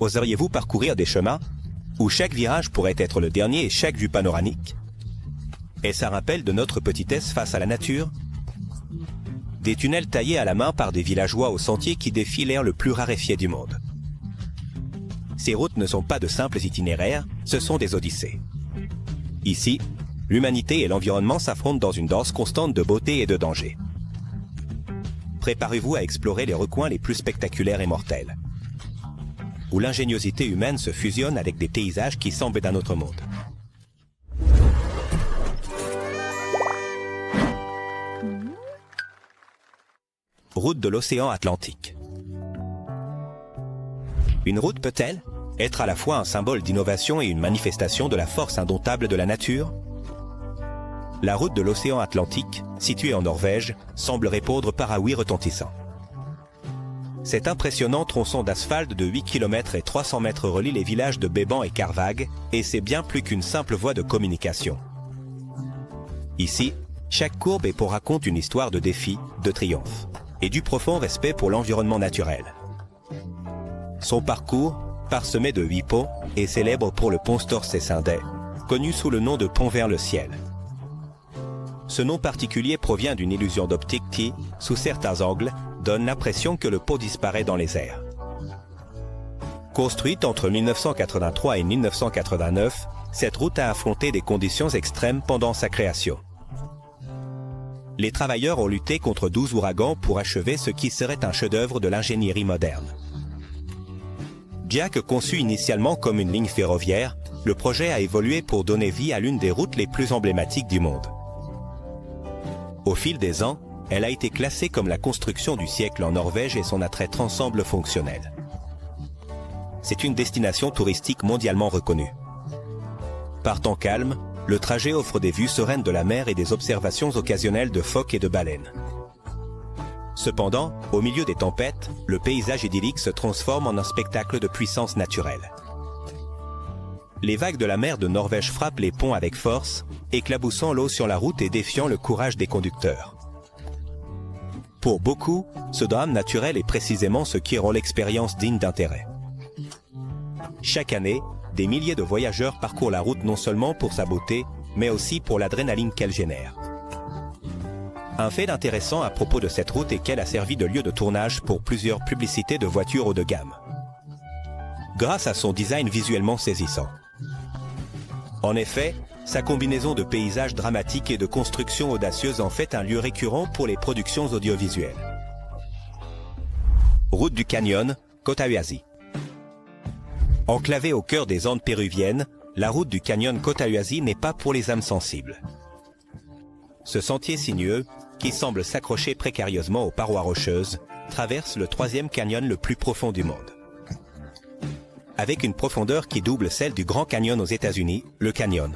Oseriez-vous parcourir des chemins où chaque virage pourrait être le dernier et chaque vue panoramique? Est-ce un rappel de notre petitesse face à la nature? Des tunnels taillés à la main par des villageois au sentier qui défient l'air le plus raréfié du monde. Ces routes ne sont pas de simples itinéraires, ce sont des odyssées. Ici, l'humanité et l'environnement s'affrontent dans une danse constante de beauté et de danger. Préparez-vous à explorer les recoins les plus spectaculaires et mortels, où l'ingéniosité humaine se fusionne avec des paysages qui semblent d'un autre monde. Route de l'océan Atlantique. Une route peut-elle être à la fois un symbole d'innovation et une manifestation de la force indomptable de la nature? La route de l'océan Atlantique, située en Norvège, semble répondre par un oui retentissant. Cet impressionnant tronçon d'asphalte de 8 km et 300 mètres relie les villages de Béban et Carvag, et c'est bien plus qu'une simple voie de communication. Ici, chaque courbe est pour raconter une histoire de défi, de triomphe, et du profond respect pour l'environnement naturel. Son parcours, parsemé de 8 ponts, est célèbre pour le pont Storsessundet, connu sous le nom de pont vers le ciel. Ce nom particulier provient d'une illusion d'optique qui, sous certains angles, donne l'impression que le pont disparaît dans les airs. Construite entre 1983 et 1989, cette route a affronté des conditions extrêmes pendant sa création. Les travailleurs ont lutté contre 12 ouragans pour achever ce qui serait un chef-d'œuvre de l'ingénierie moderne. Bien que conçu initialement comme une ligne ferroviaire, le projet a évolué pour donner vie à l'une des routes les plus emblématiques du monde. Au fil des ans, elle a été classée comme la construction du siècle en Norvège et son attrait transcende fonctionnel. C'est une destination touristique mondialement reconnue. Par temps calme, le trajet offre des vues sereines de la mer et des observations occasionnelles de phoques et de baleines. Cependant, au milieu des tempêtes, le paysage idyllique se transforme en un spectacle de puissance naturelle. Les vagues de la mer de Norvège frappent les ponts avec force, éclaboussant l'eau sur la route et défiant le courage des conducteurs. Pour beaucoup, ce drame naturel est précisément ce qui rend l'expérience digne d'intérêt. Chaque année, des milliers de voyageurs parcourent la route non seulement pour sa beauté, mais aussi pour l'adrénaline qu'elle génère. Un fait intéressant à propos de cette route est qu'elle a servi de lieu de tournage pour plusieurs publicités de voitures haut de gamme, grâce à son design visuellement saisissant. En effet, sa combinaison de paysages dramatiques et de constructions audacieuses en fait un lieu récurrent pour les productions audiovisuelles. Route du Canyon, Cotahuasi. Enclavée au cœur des Andes péruviennes, la route du Canyon Cotahuasi n'est pas pour les âmes sensibles. Ce sentier sinueux, qui semble s'accrocher précieusement aux parois rocheuses, traverse le 3e canyon le plus profond du monde. Avec une profondeur qui double celle du Grand Canyon aux États-Unis, le canyon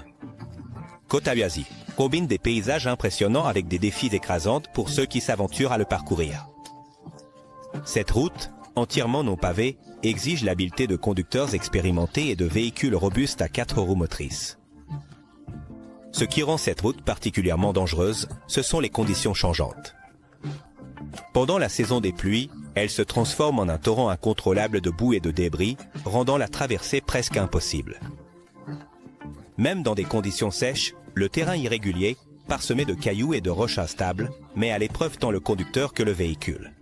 Cotahuasi combine des paysages impressionnants avec des défis écrasants pour ceux qui s'aventurent à le parcourir. Cette route, entièrement non pavée, exige l'habileté de conducteurs expérimentés et de véhicules robustes à 4 roues motrices. Ce qui rend cette route particulièrement dangereuse, ce sont les conditions changeantes. Pendant la saison des pluies, elle se transforme en un torrent incontrôlable de boue et de débris, rendant la traversée presque impossible. Même dans des conditions sèches, le terrain irrégulier, parsemé de cailloux et de roches instables, met à l'épreuve tant le conducteur que le véhicule.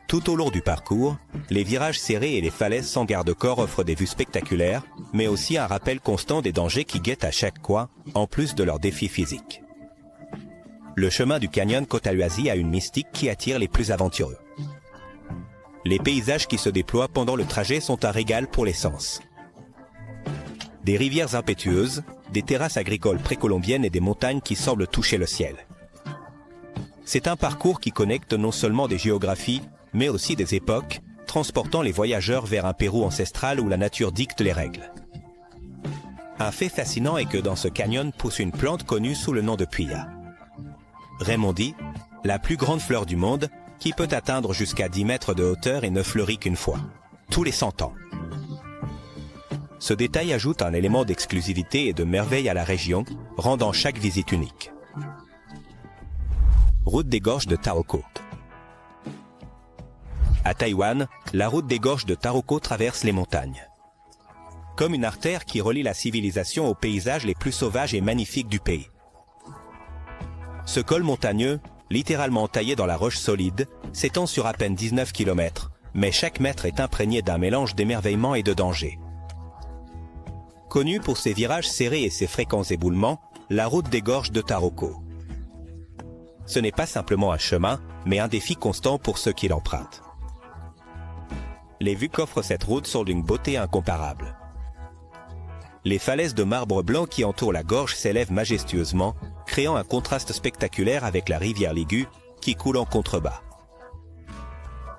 Tout au long du parcours, les virages serrés et les falaises sans garde-corps offrent des vues spectaculaires, mais aussi un rappel constant des dangers qui guettent à chaque coin, en plus de leurs défis physiques. Le chemin du canyon Cotahuasi a une mystique qui attire les plus aventureux. Les paysages qui se déploient pendant le trajet sont un régal pour les sens. Des rivières impétueuses, des terrasses agricoles précolombiennes et des montagnes qui semblent toucher le ciel. C'est un parcours qui connecte non seulement des géographies, mais aussi des époques, transportant les voyageurs vers un Pérou ancestral où la nature dicte les règles. Un fait fascinant est que dans ce canyon pousse une plante connue sous le nom de puya. Raymond dit, la plus grande fleur du monde, qui peut atteindre jusqu'à 10 mètres de hauteur et ne fleurit qu'une fois, tous les 100 ans. Ce détail ajoute un élément d'exclusivité et de merveille à la région, rendant chaque visite unique. Route des gorges de Taoko. À Taïwan, la route des gorges de Taroko traverse les montagnes. Comme une artère qui relie la civilisation aux paysages les plus sauvages et magnifiques du pays. Ce col montagneux, littéralement taillé dans la roche solide, s'étend sur à peine 19 km, mais chaque mètre est imprégné d'un mélange d'émerveillement et de danger. Connue pour ses virages serrés et ses fréquents éboulements, la route des gorges de Taroko. Ce n'est pas simplement un chemin, mais un défi constant pour ceux qui l'empruntent. Les vues qu'offre cette route sont d'une beauté incomparable. Les falaises de marbre blanc qui entourent la gorge s'élèvent majestueusement, créant un contraste spectaculaire avec la rivière Ligu qui coule en contrebas.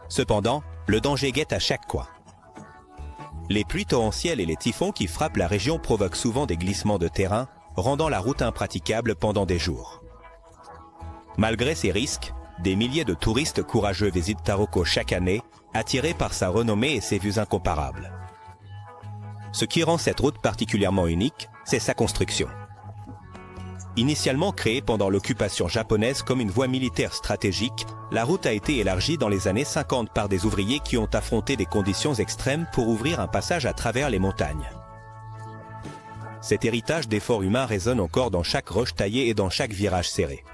Cependant, le danger guette à chaque coin. Les pluies torrentielles et les typhons qui frappent la région provoquent souvent des glissements de terrain, rendant la route impraticable pendant des jours. Malgré ces risques, des milliers de touristes courageux visitent Taroko chaque année, attirés par sa renommée et ses vues incomparables. Ce qui rend cette route particulièrement unique, c'est sa construction. Initialement créée pendant l'occupation japonaise comme une voie militaire stratégique, la route a été élargie dans les années 50 par des ouvriers qui ont affronté des conditions extrêmes pour ouvrir un passage à travers les montagnes. Cet héritage d'efforts humains résonne encore dans chaque roche taillée et dans chaque virage serré.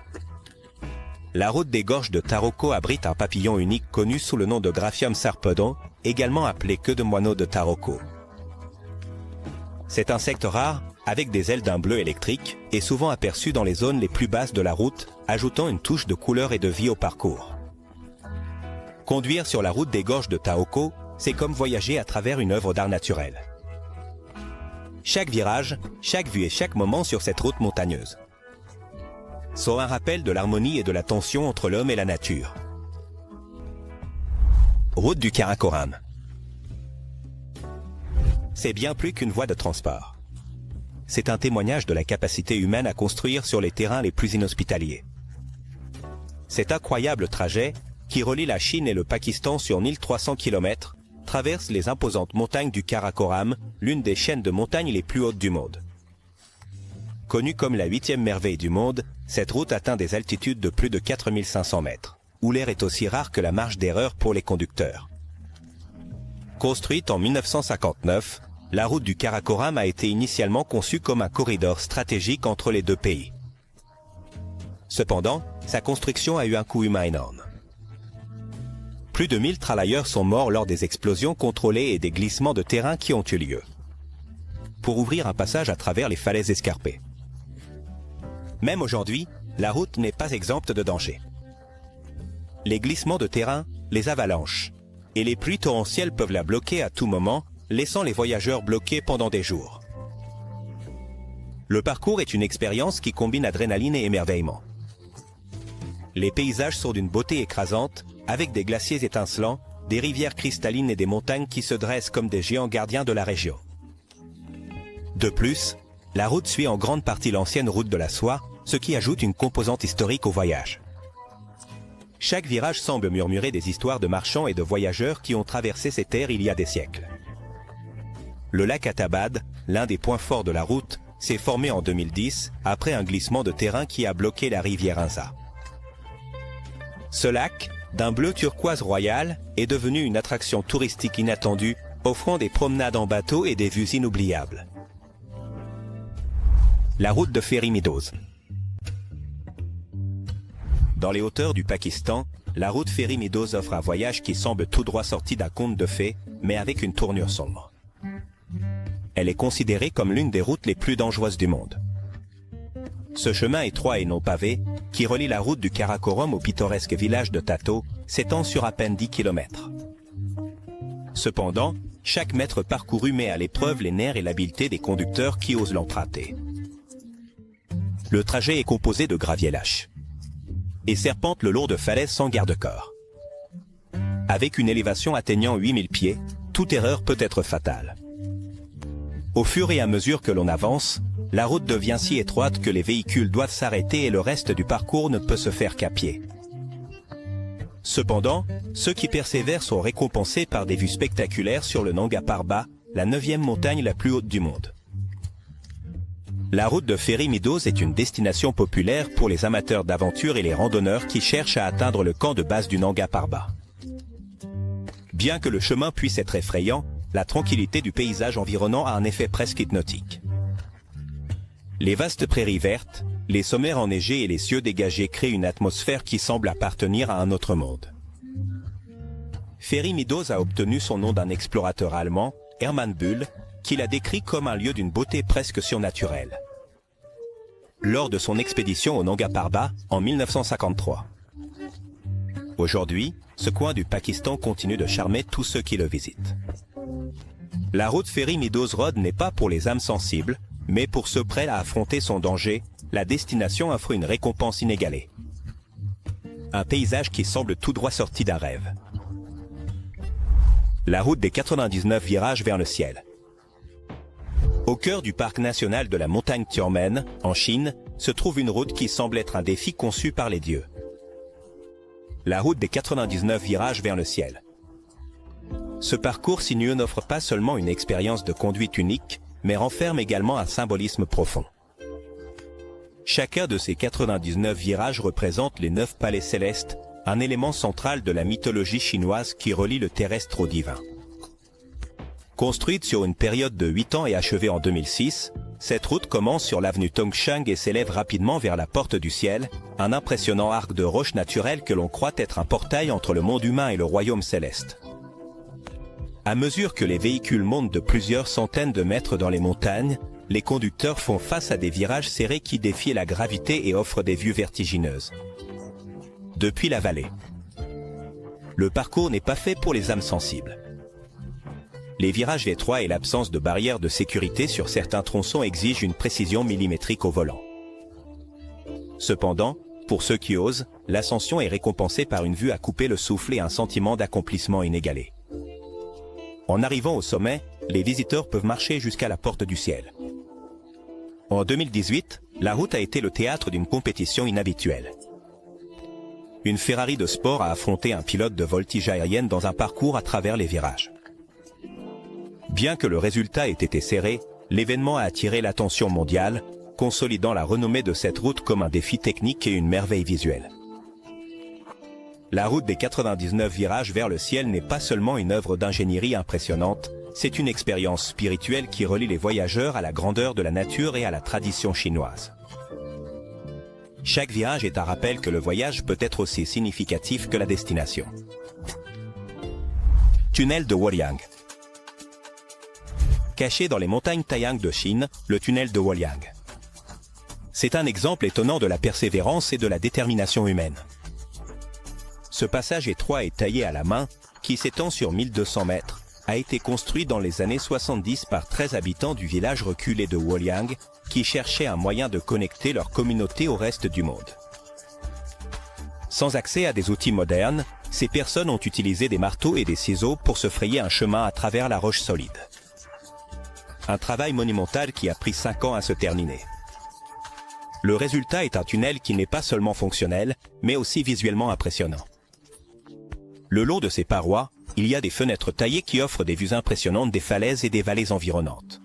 La route des gorges de Taroko abrite un papillon unique connu sous le nom de Graphium sarpedon, également appelé queue de moineau de Taroko. Cet insecte rare, avec des ailes d'un bleu électrique, est souvent aperçu dans les zones les plus basses de la route, ajoutant une touche de couleur et de vie au parcours. Conduire sur la route des gorges de Taroko, c'est comme voyager à travers une œuvre d'art naturel. Chaque virage, chaque vue et chaque moment sur cette route montagneuse sont un rappel de l'harmonie et de la tension entre l'homme et la nature. Route du Karakoram. C'est bien plus qu'une voie de transport. C'est un témoignage de la capacité humaine à construire sur les terrains les plus inhospitaliers. Cet incroyable trajet, qui relie la Chine et le Pakistan sur 1300 km, traverse les imposantes montagnes du Karakoram, l'une des chaînes de montagnes les plus hautes du monde. Connue comme la 8e merveille du monde, cette route atteint des altitudes de plus de 4500 mètres, où l'air est aussi rare que la marge d'erreur pour les conducteurs. Construite en 1959, la route du Karakoram a été initialement conçue comme un corridor stratégique entre les deux pays. Cependant, sa construction a eu un coût humain énorme. Plus de 1000 travailleurs sont morts lors des explosions contrôlées et des glissements de terrain qui ont eu lieu, pour ouvrir un passage à travers les falaises escarpées. Même aujourd'hui, la route n'est pas exempte de danger. Les glissements de terrain, les avalanches et les pluies torrentielles peuvent la bloquer à tout moment, laissant les voyageurs bloqués pendant des jours. Le parcours est une expérience qui combine adrénaline et émerveillement. Les paysages sont d'une beauté écrasante, avec des glaciers étincelants, des rivières cristallines et des montagnes qui se dressent comme des géants gardiens de la région. De plus, la route suit en grande partie l'ancienne route de la soie, ce qui ajoute une composante historique au voyage. Chaque virage semble murmurer des histoires de marchands et de voyageurs qui ont traversé ces terres il y a des siècles. Le lac Atabad, l'un des points forts de la route, s'est formé en 2010 après un glissement de terrain qui a bloqué la rivière Inza. Ce lac, d'un bleu turquoise royal, est devenu une attraction touristique inattendue, offrant des promenades en bateau et des vues inoubliables. La route de Ferry-Meadows. Dans les hauteurs du Pakistan, la route Ferry-Meadows offre un voyage qui semble tout droit sorti d'un conte de fées, mais avec une tournure sombre. Elle est considérée comme l'une des routes les plus dangereuses du monde. Ce chemin étroit et non pavé, qui relie la route du Karakoram au pittoresque village de Tato, s'étend sur à peine 10 km. Cependant, chaque mètre parcouru met à l'épreuve les nerfs et l'habileté des conducteurs qui osent l'emprunter. Le trajet est composé de graviers lâches et serpente le long de falaises sans garde-corps. Avec une élévation atteignant 8000 pieds, toute erreur peut être fatale. Au fur et à mesure que l'on avance, la route devient si étroite que les véhicules doivent s'arrêter et le reste du parcours ne peut se faire qu'à pied. Cependant, ceux qui persévèrent sont récompensés par des vues spectaculaires sur le Nanga Parbat, la 9e montagne la plus haute du monde. La route de Ferry-Meadows est une destination populaire pour les amateurs d'aventure et les randonneurs qui cherchent à atteindre le camp de base du Nanga Parbat. Bien que le chemin puisse être effrayant, la tranquillité du paysage environnant a un effet presque hypnotique. Les vastes prairies vertes, les sommets enneigés et les cieux dégagés créent une atmosphère qui semble appartenir à un autre monde. Ferry Meadows a obtenu son nom d'un explorateur allemand, Hermann Bull, qui l'a décrit comme un lieu d'une beauté presque surnaturelle. Lors de son expédition au Nanga Parbat en 1953. Aujourd'hui, ce coin du Pakistan continue de charmer tous ceux qui le visitent. La route Ferry Meadows Road n'est pas pour les âmes sensibles, mais pour ceux prêts à affronter son danger, la destination offre une récompense inégalée. Un paysage qui semble tout droit sorti d'un rêve. La route des 99 virages vers le ciel. Au cœur du parc national de la montagne Tianmen, en Chine, se trouve une route qui semble être un défi conçu par les dieux. La route des 99 virages vers le ciel. Ce parcours sinueux n'offre pas seulement une expérience de conduite unique, mais renferme également un symbolisme profond. Chacun de ces 99 virages représente les 9 palais célestes, un élément central de la mythologie chinoise qui relie le terrestre au divin. Construite sur une période de 8 ans et achevée en 2006, cette route commence sur l'avenue Tongshang et s'élève rapidement vers la Porte du Ciel, un impressionnant arc de roche naturelle que l'on croit être un portail entre le monde humain et le royaume céleste. À mesure que les véhicules montent de plusieurs centaines de mètres dans les montagnes, les conducteurs font face à des virages serrés qui défient la gravité et offrent des vues vertigineuses. Depuis la vallée. Le parcours n'est pas fait pour les âmes sensibles. Les virages étroits et l'absence de barrières de sécurité sur certains tronçons exigent une précision millimétrique au volant. Cependant, pour ceux qui osent, l'ascension est récompensée par une vue à couper le souffle et un sentiment d'accomplissement inégalé. En arrivant au sommet, les visiteurs peuvent marcher jusqu'à la Porte du Ciel. En 2018, la route a été le théâtre d'une compétition inhabituelle. Une Ferrari de sport a affronté un pilote de voltige aérienne dans un parcours à travers les virages. Bien que le résultat ait été serré, l'événement a attiré l'attention mondiale, consolidant la renommée de cette route comme un défi technique et une merveille visuelle. La route des 99 virages vers le ciel n'est pas seulement une œuvre d'ingénierie impressionnante, c'est une expérience spirituelle qui relie les voyageurs à la grandeur de la nature et à la tradition chinoise. Chaque virage est un rappel que le voyage peut être aussi significatif que la destination. Tunnel de Huoliang. Caché dans les montagnes Taiyang de Chine, le tunnel de Huoliang. C'est un exemple étonnant de la persévérance et de la détermination humaine. Ce passage étroit et taillé à la main, qui s'étend sur 1200 mètres, a été construit dans les années 70 par 13 habitants du village reculé de Huoliang, qui cherchaient un moyen de connecter leur communauté au reste du monde. Sans accès à des outils modernes, ces personnes ont utilisé des marteaux et des ciseaux pour se frayer un chemin à travers la roche solide. Un travail monumental qui a pris 5 ans à se terminer. Le résultat est un tunnel qui n'est pas seulement fonctionnel, mais aussi visuellement impressionnant. Le long de ses parois, il y a des fenêtres taillées qui offrent des vues impressionnantes des falaises et des vallées environnantes.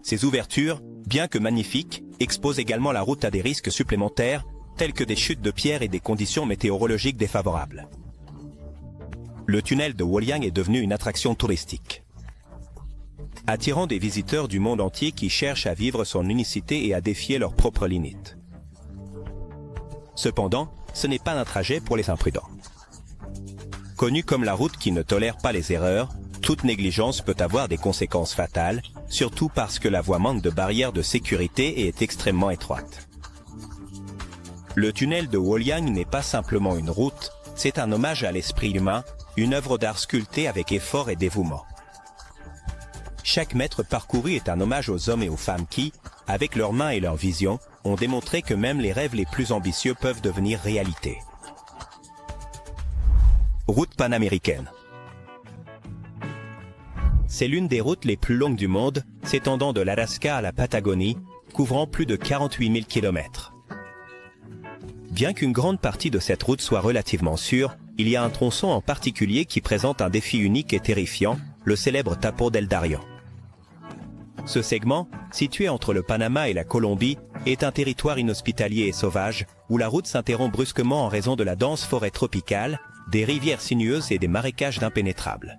Ces ouvertures, bien que magnifiques, exposent également la route à des risques supplémentaires, tels que des chutes de pierres et des conditions météorologiques défavorables. Le tunnel de Huoliang est devenu une attraction touristique, attirant des visiteurs du monde entier qui cherchent à vivre son unicité et à défier leurs propres limites. Cependant, ce n'est pas un trajet pour les imprudents. Connue comme la route qui ne tolère pas les erreurs, toute négligence peut avoir des conséquences fatales, surtout parce que la voie manque de barrières de sécurité et est extrêmement étroite. Le tunnel de Huoliang n'est pas simplement une route, c'est un hommage à l'esprit humain, une œuvre d'art sculptée avec effort et dévouement. Chaque mètre parcouru est un hommage aux hommes et aux femmes qui, avec leurs mains et leur vision, ont démontré que même les rêves les plus ambitieux peuvent devenir réalité. Route panaméricaine. C'est l'une des routes les plus longues du monde, s'étendant de l'Alaska à la Patagonie, couvrant plus de 48 000 km. Bien qu'une grande partie de cette route soit relativement sûre, il y a un tronçon en particulier qui présente un défi unique et terrifiant, le célèbre Tapo del Darién. Ce segment, situé entre le Panama et la Colombie, est un territoire inhospitalier et sauvage, où la route s'interrompt brusquement en raison de la dense forêt tropicale, des rivières sinueuses et des marécages impénétrables.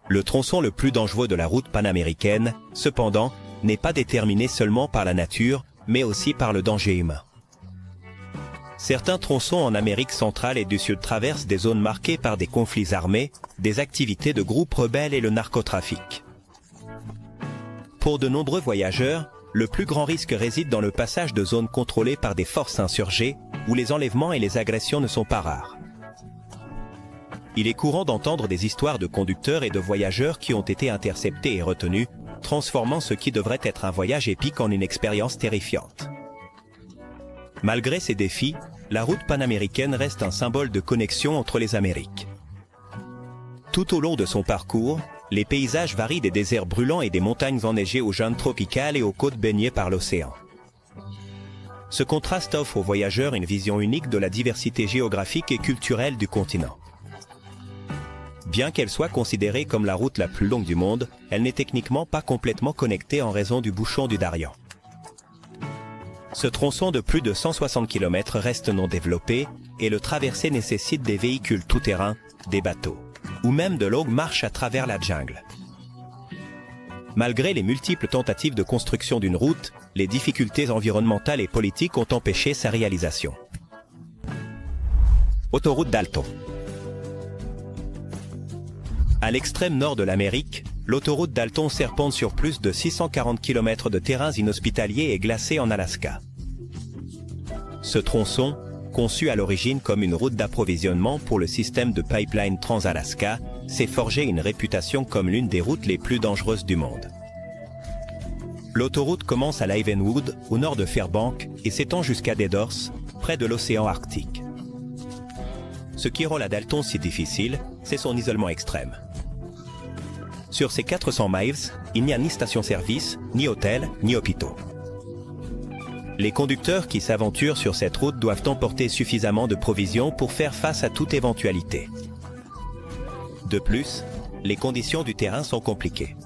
Le tronçon le plus dangereux de la route panaméricaine, cependant, n'est pas déterminé seulement par la nature, mais aussi par le danger humain. Certains tronçons en Amérique centrale et du Sud traversent des zones marquées par des conflits armés, des activités de groupes rebelles et le narcotrafic. Pour de nombreux voyageurs, le plus grand risque réside dans le passage de zones contrôlées par des forces insurgées, où les enlèvements et les agressions ne sont pas rares. Il est courant d'entendre des histoires de conducteurs et de voyageurs qui ont été interceptés et retenus, transformant ce qui devrait être un voyage épique en une expérience terrifiante. Malgré ces défis, la route panaméricaine reste un symbole de connexion entre les Amériques. Tout au long de son parcours, les paysages varient des déserts brûlants et des montagnes enneigées aux jungle tropicales et aux côtes baignées par l'océan. Ce contraste offre aux voyageurs une vision unique de la diversité géographique et culturelle du continent. Bien qu'elle soit considérée comme la route la plus longue du monde, elle n'est techniquement pas complètement connectée en raison du bouchon du Darien. Ce tronçon de plus de 160 km reste non développé et le traverser nécessite des véhicules tout-terrain, des bateaux, ou même de longues marches à travers la jungle. Malgré les multiples tentatives de construction d'une route, les difficultés environnementales et politiques ont empêché sa réalisation. Autoroute Dalton. À l'extrême nord de l'Amérique, l'autoroute Dalton serpente sur plus de 640 km de terrains inhospitaliers et glacés en Alaska. Ce tronçon, conçu à l'origine comme une route d'approvisionnement pour le système de pipeline Trans-Alaska, s'est forgé une réputation comme l'une des routes les plus dangereuses du monde. L'autoroute commence à Leavenworth, au nord de Fairbanks, et s'étend jusqu'à Deadhorse, près de l'océan Arctique. Ce qui rend la Dalton si difficile, c'est son isolement extrême. Sur ces 400 miles, il n'y a ni station-service, ni hôtel, ni hôpitaux. Les conducteurs qui s'aventurent sur cette route doivent emporter suffisamment de provisions pour faire face à toute éventualité. De plus, les conditions du terrain sont compliquées.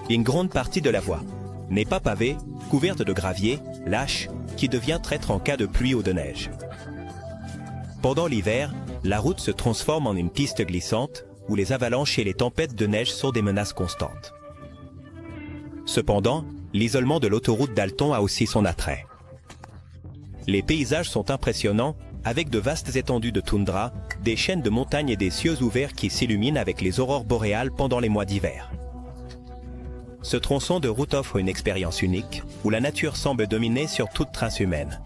Une grande partie de la voie n'est pas pavée, couverte de gravier, lâche, qui devient traître en cas de pluie ou de neige. Pendant l'hiver, la route se transforme en une piste glissante, où les avalanches et les tempêtes de neige sont des menaces constantes. Cependant, l'isolement de l'autoroute Dalton a aussi son attrait. Les paysages sont impressionnants, avec de vastes étendues de toundra, des chaînes de montagnes et des cieux ouverts qui s'illuminent avec les aurores boréales pendant les mois d'hiver. Ce tronçon de route offre une expérience unique, où la nature semble dominer sur toute trace humaine.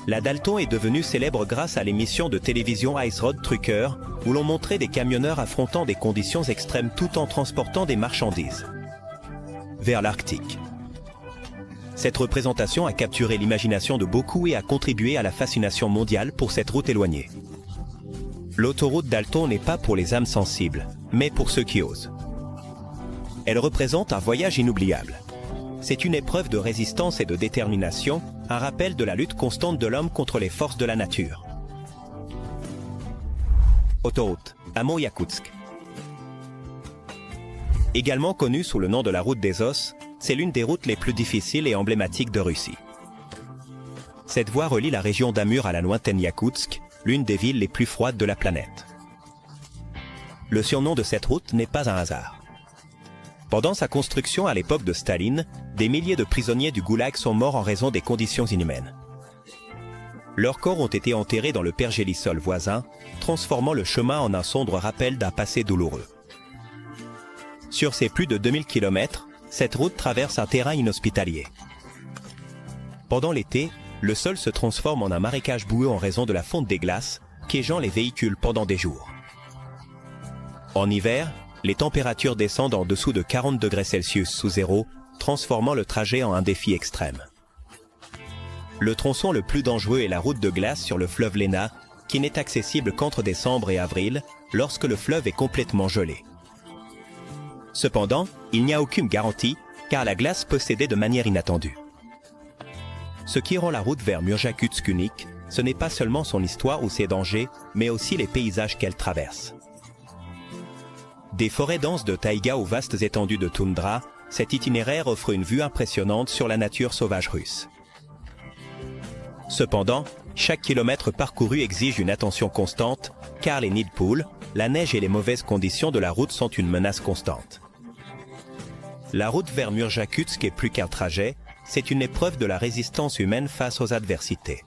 La Dalton est devenue célèbre grâce à l'émission de télévision Ice Road Trucker, où l'on montrait des camionneurs affrontant des conditions extrêmes tout en transportant des marchandises vers l'Arctique. Cette représentation a capturé l'imagination de beaucoup et a contribué à la fascination mondiale pour cette route éloignée. L'autoroute Dalton n'est pas pour les âmes sensibles, mais pour ceux qui osent. Elle représente un voyage inoubliable. C'est une épreuve de résistance et de détermination, un rappel de la lutte constante de l'homme contre les forces de la nature. Autoroute, Amur-Yakutsk. Également connue sous le nom de la route des os, c'est l'une des routes les plus difficiles et emblématiques de Russie. Cette voie relie la région d'Amur à la lointaine Yakoutsk, l'une des villes les plus froides de la planète. Le surnom de cette route n'est pas un hasard. Pendant sa construction à l'époque de Staline, des milliers de prisonniers du goulag sont morts en raison des conditions inhumaines. Leurs corps ont été enterrés dans le pergélisol voisin, transformant le chemin en un sombre rappel d'un passé douloureux. Sur ses plus de 2000 km, cette route traverse un terrain inhospitalier. Pendant l'été, le sol se transforme en un marécage boueux en raison de la fonte des glaces, piégeant les véhicules pendant des jours. En hiver, les températures descendent en dessous de 40 degrés Celsius sous zéro, transformant le trajet en un défi extrême. Le tronçon le plus dangereux est la route de glace sur le fleuve Lena, qui n'est accessible qu'entre décembre et avril, lorsque le fleuve est complètement gelé. Cependant, il n'y a aucune garantie, car la glace peut céder de manière inattendue. Ce qui rend la route vers Mur-Jakutsk unique, ce n'est pas seulement son histoire ou ses dangers, mais aussi les paysages qu'elle traverse. Des forêts denses de taïga aux vastes étendues de toundra, cet itinéraire offre une vue impressionnante sur la nature sauvage russe. Cependant, chaque kilomètre parcouru exige une attention constante, car les nids de poules, la neige et les mauvaises conditions de la route sont une menace constante. La route vers Murjakutsk est plus qu'un trajet, c'est une épreuve de la résistance humaine face aux adversités.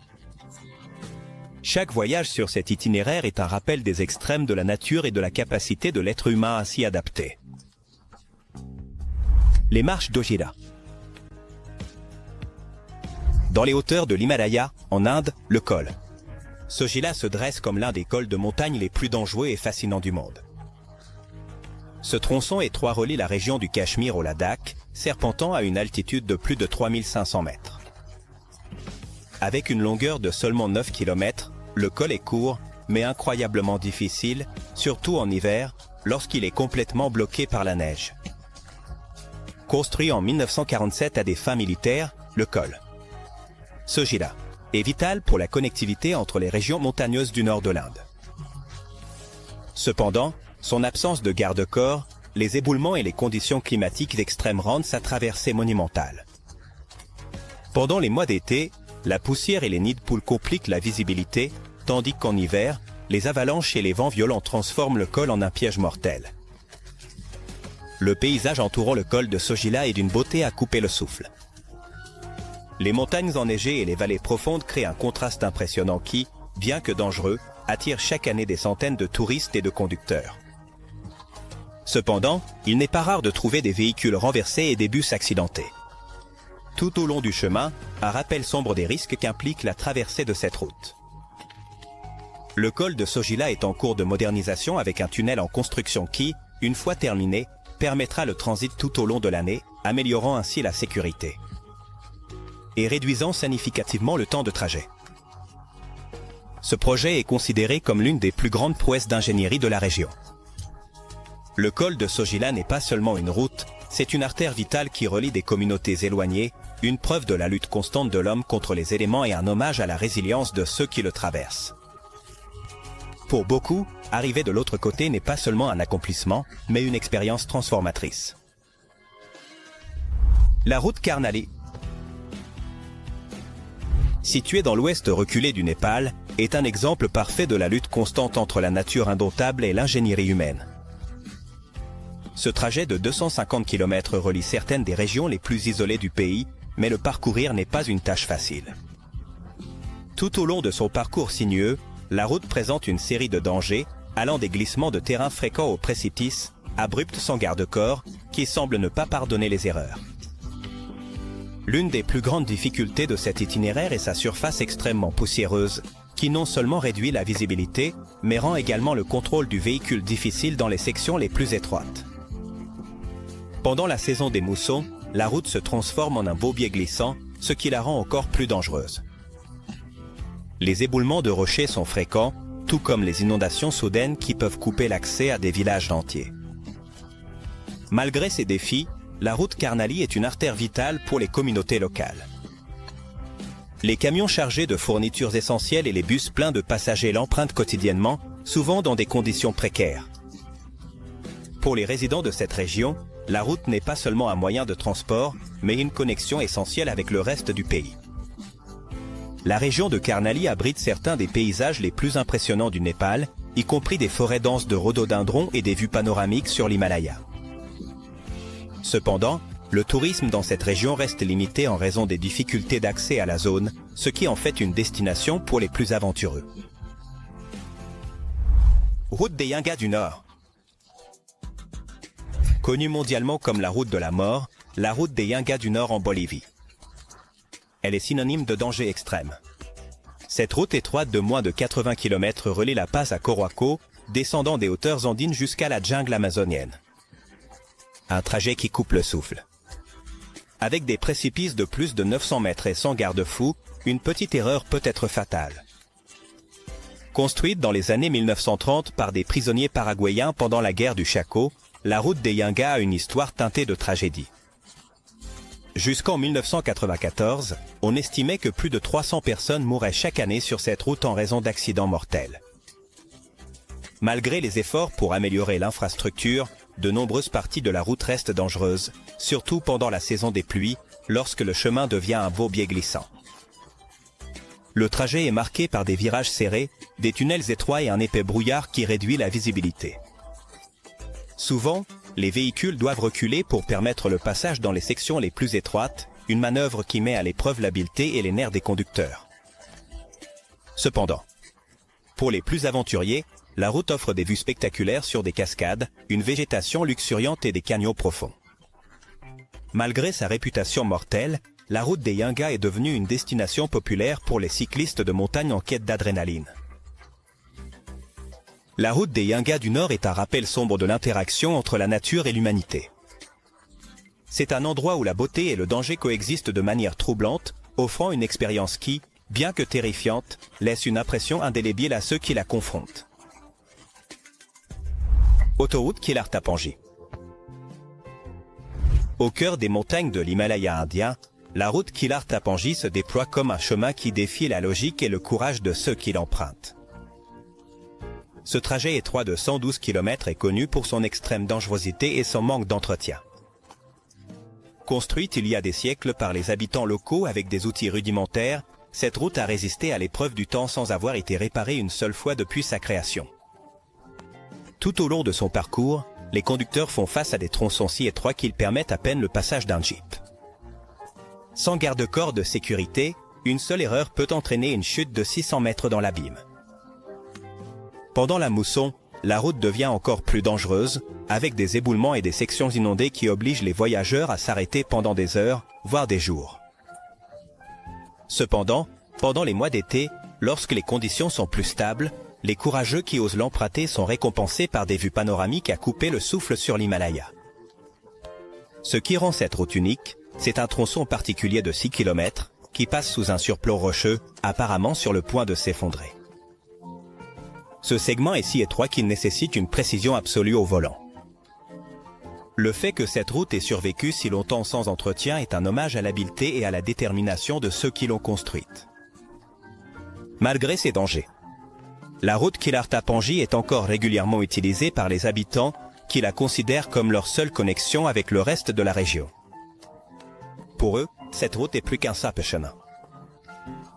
Chaque voyage sur cet itinéraire est un rappel des extrêmes de la nature et de la capacité de l'être humain à s'y adapter. Les marches d'Ojila. Dans les hauteurs de l'Himalaya, en Inde, le col Sojila se dresse comme l'un des cols de montagne les plus dangereux et fascinants du monde. Ce tronçon étroit relie la région du Cachemire au Ladakh, serpentant à une altitude de plus de 3500 mètres. Avec une longueur de seulement 9 km, le col est court, mais incroyablement difficile, surtout en hiver, lorsqu'il est complètement bloqué par la neige. Construit en 1947 à des fins militaires, le col Sojila est vital pour la connectivité entre les régions montagneuses du nord de l'Inde. Cependant, son absence de garde-corps, les éboulements et les conditions climatiques extrêmes rendent sa traversée monumentale. Pendant les mois d'été, la poussière et les nids de poules compliquent la visibilité, tandis qu'en hiver, les avalanches et les vents violents transforment le col en un piège mortel. Le paysage entourant le col de Sojila est d'une beauté à couper le souffle. Les montagnes enneigées et les vallées profondes créent un contraste impressionnant qui, bien que dangereux, attire chaque année des centaines de touristes et de conducteurs. Cependant, il n'est pas rare de trouver des véhicules renversés et des bus accidentés. Tout au long du chemin, un rappel sombre des risques qu'implique la traversée de cette route. Le col de Sojila est en cours de modernisation avec un tunnel en construction qui, une fois terminé, permettra le transit tout au long de l'année, améliorant ainsi la sécurité et réduisant significativement le temps de trajet. Ce projet est considéré comme l'une des plus grandes prouesses d'ingénierie de la région. Le col de Sojila n'est pas seulement une route, c'est une artère vitale qui relie des communautés éloignées, une preuve de la lutte constante de l'homme contre les éléments et un hommage à la résilience de ceux qui le traversent. Pour beaucoup, arriver de l'autre côté n'est pas seulement un accomplissement, mais une expérience transformatrice. La route Karnali, située dans l'ouest reculé du Népal, est un exemple parfait de la lutte constante entre la nature indomptable et l'ingénierie humaine. Ce trajet de 250 km relie certaines des régions les plus isolées du pays, mais le parcourir n'est pas une tâche facile. Tout au long de son parcours sinueux, la route présente une série de dangers, allant des glissements de terrain fréquents aux précipices, abrupts sans garde-corps, qui semblent ne pas pardonner les erreurs. L'une des plus grandes difficultés de cet itinéraire est sa surface extrêmement poussiéreuse, qui non seulement réduit la visibilité, mais rend également le contrôle du véhicule difficile dans les sections les plus étroites. Pendant la saison des moussons, la route se transforme en un bourbier glissant, ce qui la rend encore plus dangereuse. Les éboulements de rochers sont fréquents, tout comme les inondations soudaines qui peuvent couper l'accès à des villages entiers. Malgré ces défis, la route Karnali est une artère vitale pour les communautés locales. Les camions chargés de fournitures essentielles et les bus pleins de passagers l'empruntent quotidiennement, souvent dans des conditions précaires. Pour les résidents de cette région, la route n'est pas seulement un moyen de transport, mais une connexion essentielle avec le reste du pays. La région de Karnali abrite certains des paysages les plus impressionnants du Népal, y compris des forêts denses de rhododendrons et des vues panoramiques sur l'Himalaya. Cependant, le tourisme dans cette région reste limité en raison des difficultés d'accès à la zone, ce qui en fait une destination pour les plus aventureux. Route des Yungas du Nord. Connue mondialement comme la route de la mort, la route des Yungas du Nord en Bolivie. Elle est synonyme de danger extrême. Cette route étroite de moins de 80 km relie La Paz à Coroaco, descendant des hauteurs andines jusqu'à la jungle amazonienne. Un trajet qui coupe le souffle. Avec des précipices de plus de 900 mètres et sans garde-fou, une petite erreur peut être fatale. Construite dans les années 1930 par des prisonniers paraguayens pendant la guerre du Chaco, la route des Yungas a une histoire teintée de tragédie. Jusqu'en 1994, on estimait que plus de 300 personnes mouraient chaque année sur cette route en raison d'accidents mortels. Malgré les efforts pour améliorer l'infrastructure, de nombreuses parties de la route restent dangereuses, surtout pendant la saison des pluies, lorsque le chemin devient un bourbier glissant. Le trajet est marqué par des virages serrés, des tunnels étroits et un épais brouillard qui réduit la visibilité. Souvent, les véhicules doivent reculer pour permettre le passage dans les sections les plus étroites, une manœuvre qui met à l'épreuve l'habileté et les nerfs des conducteurs. Cependant, pour les plus aventuriers, la route offre des vues spectaculaires sur des cascades, une végétation luxuriante et des canyons profonds. Malgré sa réputation mortelle, la route des Yungas est devenue une destination populaire pour les cyclistes de montagne en quête d'adrénaline. La route des Yungas du Nord est un rappel sombre de l'interaction entre la nature et l'humanité. C'est un endroit où la beauté et le danger coexistent de manière troublante, offrant une expérience qui, bien que terrifiante, laisse une impression indélébile à ceux qui la confrontent. Autoroute Kilar-Tapangi. Au cœur des montagnes de l'Himalaya indien, la route Kilar-Tapangi se déploie comme un chemin qui défie la logique et le courage de ceux qui l'empruntent. Ce trajet étroit de 112 km est connu pour son extrême dangerosité et son manque d'entretien. Construite il y a des siècles par les habitants locaux avec des outils rudimentaires, cette route a résisté à l'épreuve du temps sans avoir été réparée une seule fois depuis sa création. Tout au long de son parcours, les conducteurs font face à des tronçons si étroits qu'ils permettent à peine le passage d'un jeep. Sans garde-corps de sécurité, une seule erreur peut entraîner une chute de 600 mètres dans l'abîme. Pendant la mousson, la route devient encore plus dangereuse, avec des éboulements et des sections inondées qui obligent les voyageurs à s'arrêter pendant des heures, voire des jours. Cependant, pendant les mois d'été, lorsque les conditions sont plus stables, les courageux qui osent l'emprunter sont récompensés par des vues panoramiques à couper le souffle sur l'Himalaya. Ce qui rend cette route unique, c'est un tronçon particulier de 6 km, qui passe sous un surplomb rocheux, apparemment sur le point de s'effondrer. Ce segment est si étroit qu'il nécessite une précision absolue au volant. Le fait que cette route ait survécu si longtemps sans entretien est un hommage à l'habileté et à la détermination de ceux qui l'ont construite. Malgré ces dangers, la route Kilar-Tapangi est encore régulièrement utilisée par les habitants qui la considèrent comme leur seule connexion avec le reste de la région. Pour eux, cette route est plus qu'un simple chemin.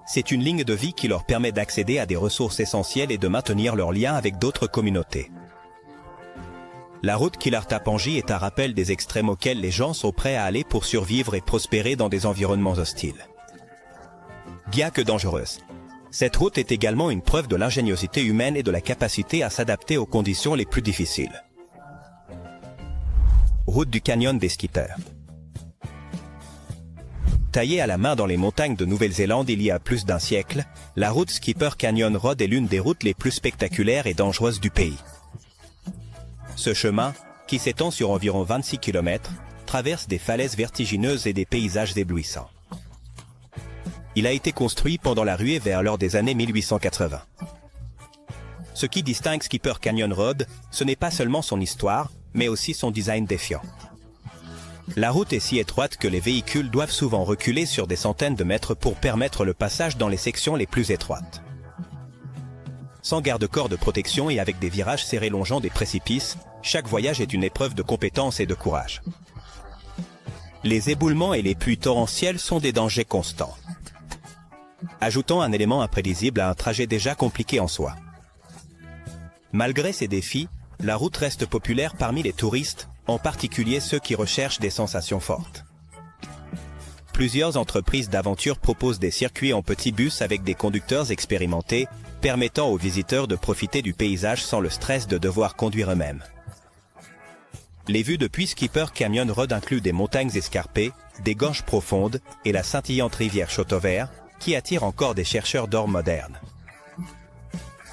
C'est une ligne de vie qui leur permet d'accéder à des ressources essentielles et de maintenir leurs liens avec d'autres communautés. La route Kilar-Tapangi est un rappel des extrêmes auxquels les gens sont prêts à aller pour survivre et prospérer dans des environnements hostiles. Bien que dangereuse, cette route est également une preuve de l'ingéniosité humaine et de la capacité à s'adapter aux conditions les plus difficiles. Route du canyon des skippers. Taillée à la main dans les montagnes de Nouvelle-Zélande il y a plus d'un siècle, la route Skipper Canyon Road est l'une des routes les plus spectaculaires et dangereuses du pays. Ce chemin, qui s'étend sur environ 26 km, traverse des falaises vertigineuses et des paysages éblouissants. Il a été construit pendant la ruée vers l'heure des années 1880. Ce qui distingue Skipper Canyon Road, ce n'est pas seulement son histoire, mais aussi son design défiant. La route est si étroite que les véhicules doivent souvent reculer sur des centaines de mètres pour permettre le passage dans les sections les plus étroites. Sans garde-corps de protection et avec des virages serrés longeant des précipices, chaque voyage est une épreuve de compétence et de courage. Les éboulements et les pluies torrentielles sont des dangers constants. Ajoutons un élément imprévisible à un trajet déjà compliqué en soi. Malgré ces défis, la route reste populaire parmi les touristes, en particulier ceux qui recherchent des sensations fortes. Plusieurs entreprises d'aventure proposent des circuits en petits bus avec des conducteurs expérimentés, permettant aux visiteurs de profiter du paysage sans le stress de devoir conduire eux-mêmes. Les vues depuis Skipper Canyon Road incluent des montagnes escarpées, des gorges profondes et la scintillante rivière Chotover, qui attire encore des chercheurs d'or modernes.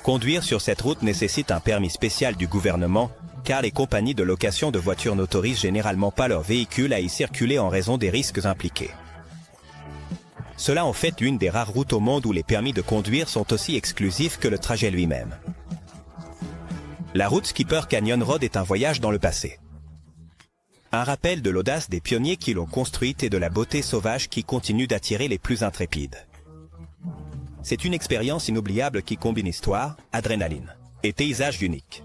Conduire sur cette route nécessite un permis spécial du gouvernement, car les compagnies de location de voitures n'autorisent généralement pas leurs véhicules à y circuler en raison des risques impliqués. Cela en fait une des rares routes au monde où les permis de conduire sont aussi exclusifs que le trajet lui-même. La route Skipper Canyon Road est un voyage dans le passé. Un rappel de l'audace des pionniers qui l'ont construite et de la beauté sauvage qui continue d'attirer les plus intrépides. C'est une expérience inoubliable qui combine histoire, adrénaline et paysage unique.